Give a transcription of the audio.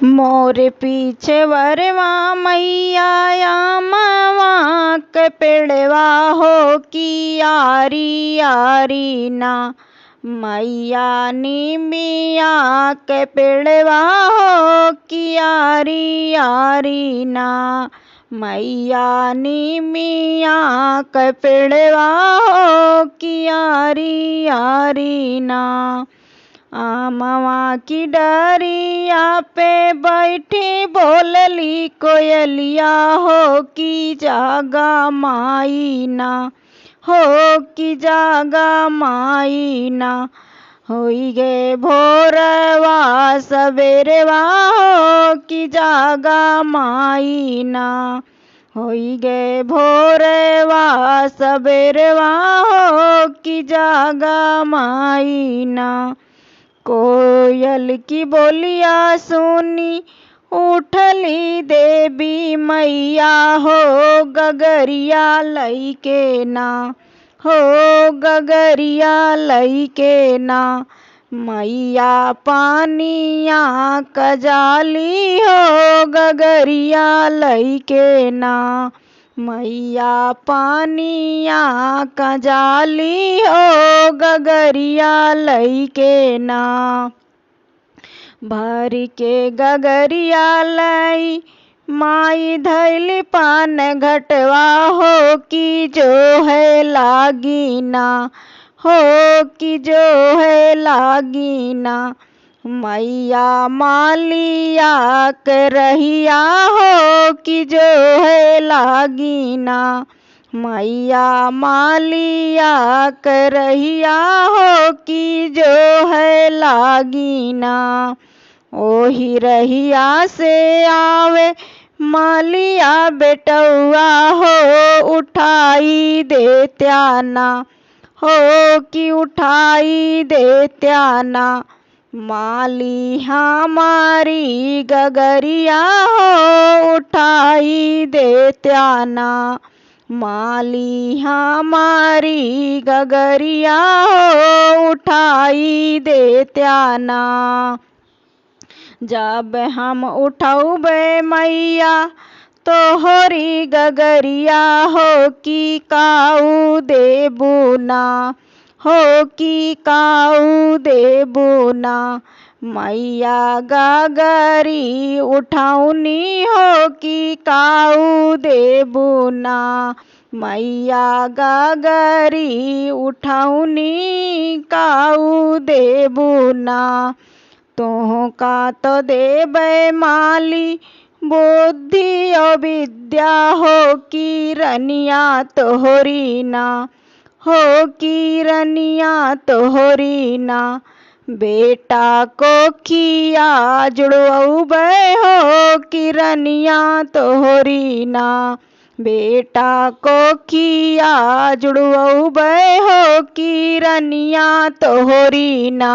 मोर पीछे वरवा मैया आमवा के पेड़वा हो की यारी यारी ना। मैया निमिया के पेड़वा हो की यारी यारी ना। मैया निमिया के पेड़वा हो की यारी यारी ना। आमवा की डरिया पे बैठी बोलली कोयलिया हो की जागा माई ना। हो की जागा माई ना। होई गे भोरवा सवेरवा हो की जागा माई ना। होई गे भोरवा सवेरवा हो की जागा माई ना। कोयल की बोलिया सुनी उठली देवी मैया हो गगरिया लईके ना। हो गगरिया लईके ना। मैया पानिया कजाली हो गगरिया लईके ना। मैया पानिया कजाली हो गगरिया लईके ना। भर के गगरिया लई माई धैली पान घटवा हो की जो है लागी ना। हो की जो है लागी ना। मैया मालिया के रहिया हो की जो है लागी ना। मैया मालिया के रहिया हो की जो है लागी ना। ओही रहिया से आवे मालिया बेटौआ हो उठाई देत्या ना। हो की उठाई देत्या ना। माली हमारी गगरिया हो उठाई देत्या ना। माली हमारी गगरिया हो उठाई देत्या ना। जब हम उठौबे मैया तोहरी गगरिया हो की काऊ देबू ना। हो की काऊ देबू ना। मैया गगरी उठौनी हो की काऊ देबू ना। मैया गगरी उठौनी काऊ देबू ना। तोह का तो देबे माली बुद्धि और विद्या हो की रनिया तोहरी ना। हो की रनिया तोहरी ना। बेटा को खिया जुड़वबे हो की रनिया तोहरी ना। बेटा को खिया जुड़वबे हो की रनिया तोहरी ना।